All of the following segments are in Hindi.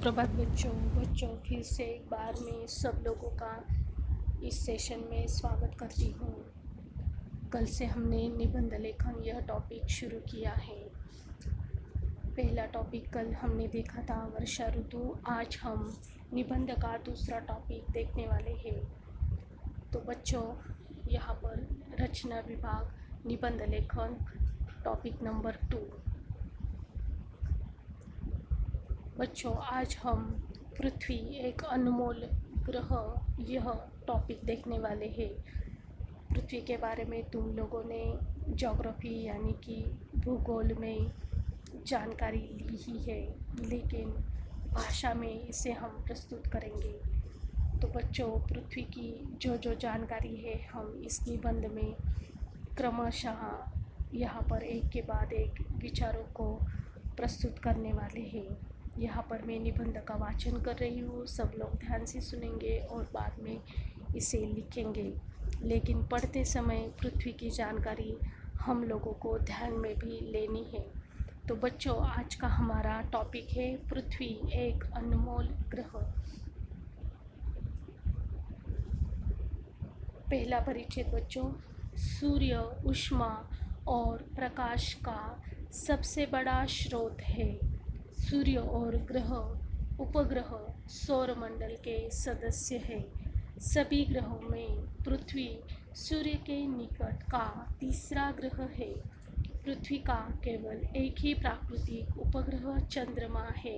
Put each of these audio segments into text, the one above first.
प्रभात बच्चों फिर से एक बार मैं सब लोगों का इस सेशन में स्वागत करती हूँ। कल से हमने निबंध लेखन यह टॉपिक शुरू किया है। पहला टॉपिक कल हमने देखा था वर्षा ऋतु। आज हम निबंध का दूसरा टॉपिक देखने वाले हैं। तो बच्चों, यहाँ पर रचना विभाग निबंध लेखन टॉपिक नंबर 2। बच्चों, आज हम पृथ्वी एक अनमोल ग्रह यह टॉपिक देखने वाले हैं। पृथ्वी के बारे में तुम लोगों ने ज्योग्राफी यानी कि भूगोल में जानकारी ली ही है, लेकिन भाषा में इसे हम प्रस्तुत करेंगे। तो बच्चों, पृथ्वी की जो जानकारी है हम इस निबंध में क्रमशः यहाँ पर एक के बाद एक विचारों को प्रस्तुत करने वाले हैं। यहाँ पर मैं निबंध का वाचन कर रही हूँ, सब लोग ध्यान से सुनेंगे और बाद में इसे लिखेंगे। लेकिन पढ़ते समय पृथ्वी की जानकारी हम लोगों को ध्यान में भी लेनी है। तो बच्चों, आज का हमारा टॉपिक है पृथ्वी एक अनमोल ग्रह। पहला परिचय बच्चों, सूर्य ऊष्मा और प्रकाश का सबसे बड़ा स्रोत है। सूर्य और ग्रह उपग्रह सौरमंडल के सदस्य हैं। सभी ग्रहों में पृथ्वी सूर्य के निकट का तीसरा ग्रह है। पृथ्वी का केवल एक ही प्राकृतिक उपग्रह चंद्रमा है।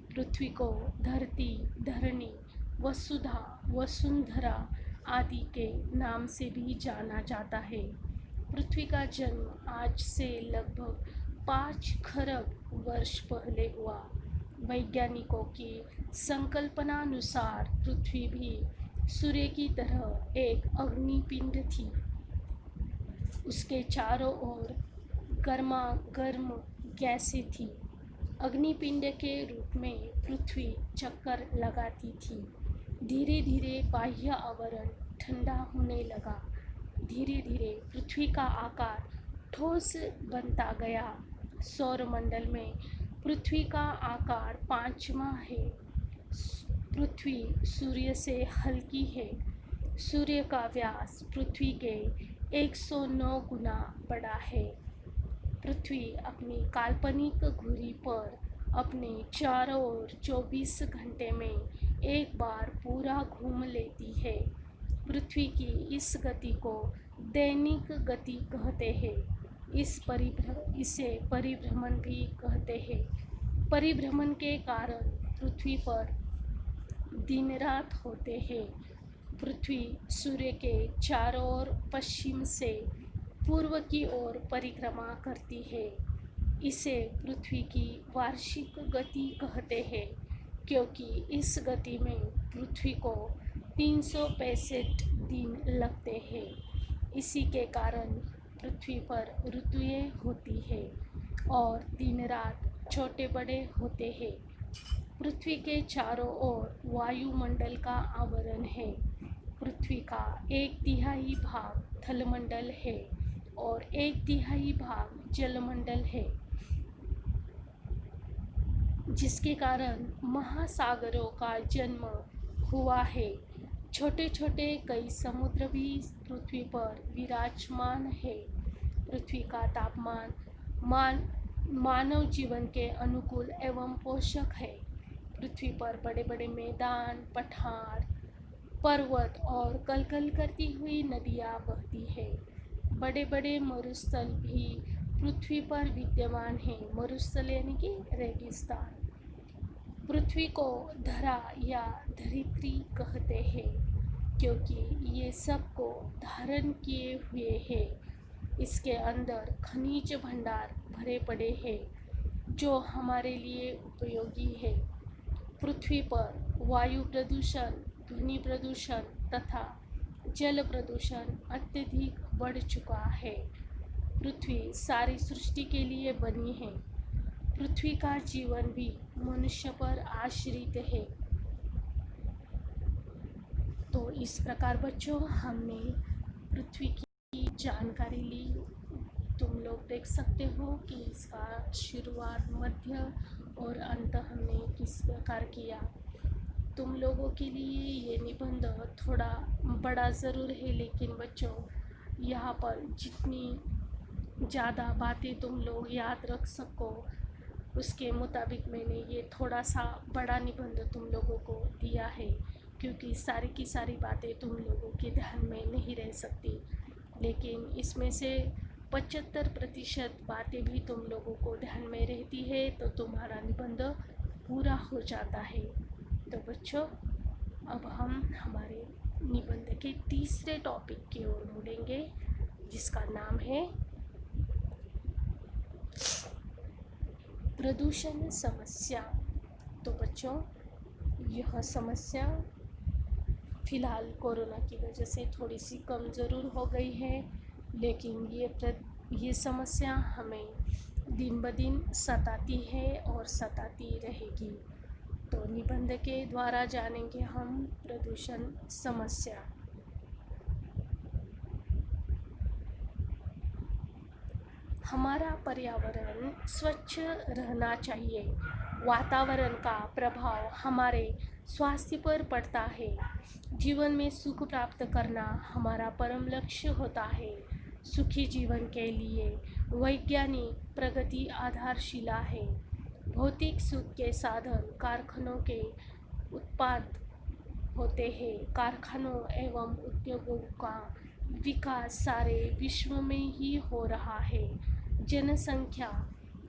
पृथ्वी को धरती, धरणी, वसुधा, वसुंधरा आदि के नाम से भी जाना जाता है। पृथ्वी का जन्म आज से लगभग 5 खरब वर्ष पहले हुआ। वैज्ञानिकों की संकल्पनानुसार पृथ्वी भी सूर्य की तरह एक अग्निपिंड थी। उसके चारों ओर गर्मा गर्म गैसें थी। अग्निपिंड के रूप में पृथ्वी चक्कर लगाती थी। धीरे धीरे बाह्य आवरण ठंडा होने लगा। धीरे धीरे पृथ्वी का आकार ठोस बनता गया। सौरमंडल में पृथ्वी का आकार 5वां है। पृथ्वी सूर्य से हल्की है। सूर्य का व्यास पृथ्वी के 109 गुना बड़ा है। पृथ्वी अपनी काल्पनिक धुरी पर अपने चारों ओर 24 घंटे में एक बार पूरा घूम लेती है। पृथ्वी की इस गति को दैनिक गति कहते हैं। इसे परिभ्रमण भी कहते हैं। परिभ्रमण के कारण पृथ्वी पर दिन रात होते हैं। पृथ्वी सूर्य के चारों ओर पश्चिम से पूर्व की ओर परिक्रमा करती है। इसे पृथ्वी की वार्षिक गति कहते हैं, क्योंकि इस गति में पृथ्वी को 365 दिन लगते हैं। इसी के कारण पृथ्वी पर ऋतुएं होती है और दिन रात छोटे बड़े होते हैं। पृथ्वी के चारों ओर वायुमंडल का आवरण है। पृथ्वी का 1/3 भाग थलमंडल है और 1/3 भाग जलमंडल है, जिसके कारण महासागरों का जन्म हुआ है। छोटे छोटे कई समुद्र भी पृथ्वी पर विराजमान है। पृथ्वी का तापमान मानव जीवन के अनुकूल एवं पोषक है। पृथ्वी पर बड़े बड़े मैदान, पठार, पर्वत और कलकल करती हुई नदियाँ बहती है। बड़े बड़े मरुस्थल भी पृथ्वी पर विद्यमान हैं। मरुस्थल यानी कि रेगिस्तान। पृथ्वी को धरा या धरित्री कहते हैं, क्योंकि ये सब को धारण किए हुए है। इसके अंदर खनिज भंडार भरे पड़े हैं, जो हमारे लिए उपयोगी है। पृथ्वी पर वायु प्रदूषण, ध्वनि प्रदूषण तथा जल प्रदूषण अत्यधिक बढ़ चुका है। पृथ्वी सारी सृष्टि के लिए बनी है। पृथ्वी का जीवन भी मनुष्य पर आश्रित है। तो इस प्रकार बच्चों, हमने पृथ्वी की जानकारी ली। तुम लोग देख सकते हो कि इसका शुरुआत, मध्य और अंत हमने किस प्रकार किया। तुम लोगों के लिए ये निबंध थोड़ा बड़ा ज़रूर है, लेकिन बच्चों यहाँ पर जितनी ज़्यादा बातें तुम लोग याद रख सको उसके मुताबिक मैंने ये थोड़ा सा बड़ा निबंध तुम लोगों को दिया है, क्योंकि सारी की सारी बातें तुम लोगों के ध्यान में नहीं रह सकती, लेकिन इसमें से 75% बातें भी तुम लोगों को ध्यान में रहती है तो तुम्हारा निबंध पूरा हो जाता है। तो बच्चों अब हम हमारे निबंध के तीसरे टॉपिक की ओर मुड़ेंगे, जिसका नाम है प्रदूषण समस्या। तो बच्चों यह समस्या फ़िलहाल कोरोना की वजह से थोड़ी सी कम ज़रूर हो गई है, लेकिन ये समस्या हमें दिन ब दिन सताती है और सताती रहेगी। तो निबंध के द्वारा जानेंगे हम प्रदूषण समस्या। हमारा पर्यावरण स्वच्छ रहना चाहिए। वातावरण का प्रभाव हमारे स्वास्थ्य पर पड़ता है। जीवन में सुख प्राप्त करना हमारा परम लक्ष्य होता है। सुखी जीवन के लिए वैज्ञानिक प्रगति आधारशिला है। भौतिक सुख के साधन कारखानों के उत्पाद होते हैं। कारखानों एवं उद्योगों का विकास सारे विश्व में ही हो रहा है। जनसंख्या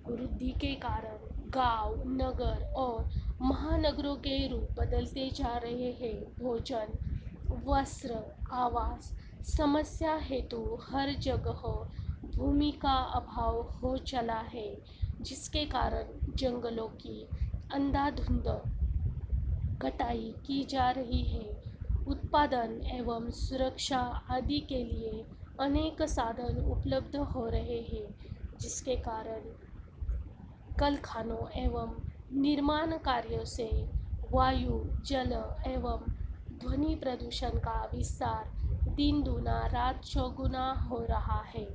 वृद्धि के कारण गांव, नगर और महानगरों के रूप बदलते जा रहे हैं। भोजन, वस्त्र, आवास समस्या हेतु हर जगह भूमि का अभाव हो चला है, जिसके कारण जंगलों की अंधाधुंध कटाई की जा रही है। उत्पादन एवं सुरक्षा आदि के लिए अनेक साधन उपलब्ध हो रहे हैं, जिसके कारण कारखानों एवं निर्माण कार्यों से वायु, जल एवं ध्वनि प्रदूषण का विस्तार दिन दूना रात चौगुना हो रहा है।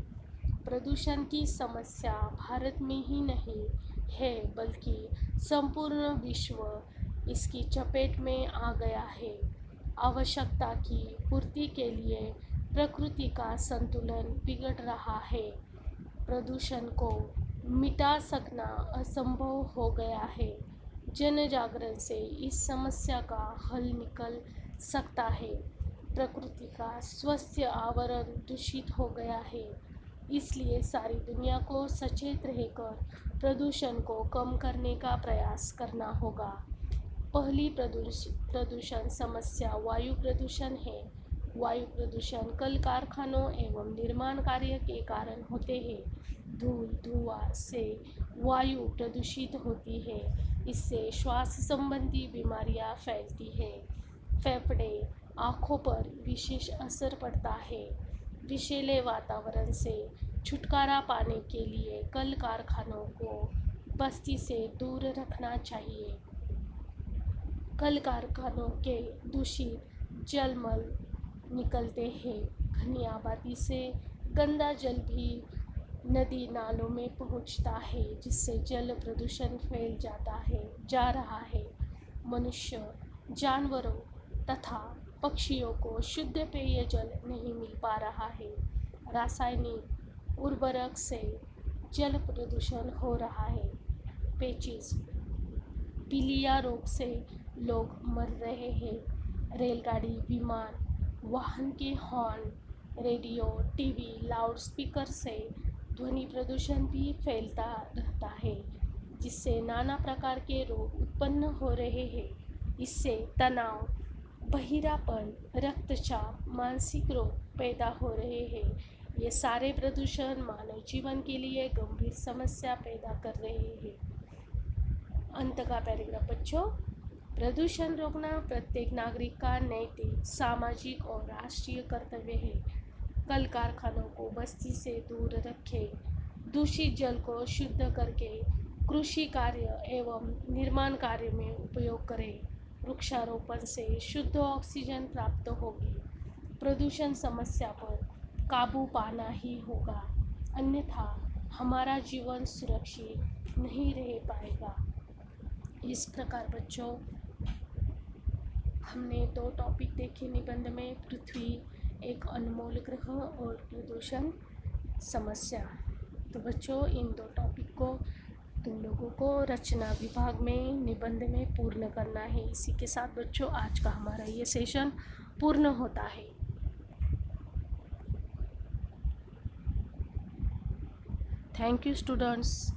प्रदूषण की समस्या भारत में ही नहीं है, बल्कि संपूर्ण विश्व इसकी चपेट में आ गया है। आवश्यकता की पूर्ति के लिए प्रकृति का संतुलन बिगड़ रहा है। प्रदूषण को मिटा सकना असंभव हो गया है। जन जागरण से इस समस्या का हल निकल सकता है। प्रकृति का स्वस्थ आवरण दूषित हो गया है, इसलिए सारी दुनिया को सचेत रहकर प्रदूषण को कम करने का प्रयास करना होगा। पहली प्रदूषण समस्या वायु प्रदूषण है। वायु प्रदूषण कल कारखानों एवं निर्माण कार्य के कारण होते हैं। धूल, धुआं से वायु प्रदूषित होती है। इससे श्वास संबंधी बीमारियां फैलती है। फेफड़े, आँखों पर विशेष असर पड़ता है। विषैले वातावरण से छुटकारा पाने के लिए कल कारखानों को बस्ती से दूर रखना चाहिए। कल कारखानों के दूषित जलमल निकलते हैं। घनी आबादी से गंदा जल भी नदी नालों में पहुंचता है, जिससे जल प्रदूषण फैल जा रहा है। मनुष्य, जानवरों तथा पक्षियों को शुद्ध पेयजल नहीं मिल पा रहा है। रासायनिक उर्वरक से जल प्रदूषण हो रहा है। पेचिश, पीलिया रोग से लोग मर रहे हैं। रेलगाड़ी, विमान, वाहन के हॉर्न, रेडियो, टीवी, लाउडस्पीकर से ध्वनि प्रदूषण भी फैलता रहता है, जिससे नाना प्रकार के रोग उत्पन्न हो रहे हैं। इससे तनाव, बहिरापन, रक्तचाप, मानसिक रोग पैदा हो रहे हैं। ये सारे प्रदूषण मानव जीवन के लिए गंभीर समस्या पैदा कर रहे हैं। अंत का पैराग्राफ बच्चों, प्रदूषण रोकना प्रत्येक नागरिक का नैतिक, सामाजिक और राष्ट्रीय कर्तव्य है। कल कारखानों को बस्ती से दूर रखें। दूषित जल को शुद्ध करके कृषि कार्य एवं निर्माण कार्य में उपयोग करें। वृक्षारोपण से शुद्ध ऑक्सीजन प्राप्त होगी। प्रदूषण समस्या पर काबू पाना ही होगा, अन्यथा हमारा जीवन सुरक्षित नहीं रह पाएगा। इस प्रकार बच्चों हमने 2 टॉपिक देखे निबंध में, पृथ्वी एक अनमोल ग्रह और प्रदूषण समस्या। तो बच्चों इन 2 टॉपिक को तुम लोगों को रचना विभाग में निबंध में पूर्ण करना है। इसी के साथ बच्चों आज का हमारा ये सेशन पूर्ण होता है। Thank you students.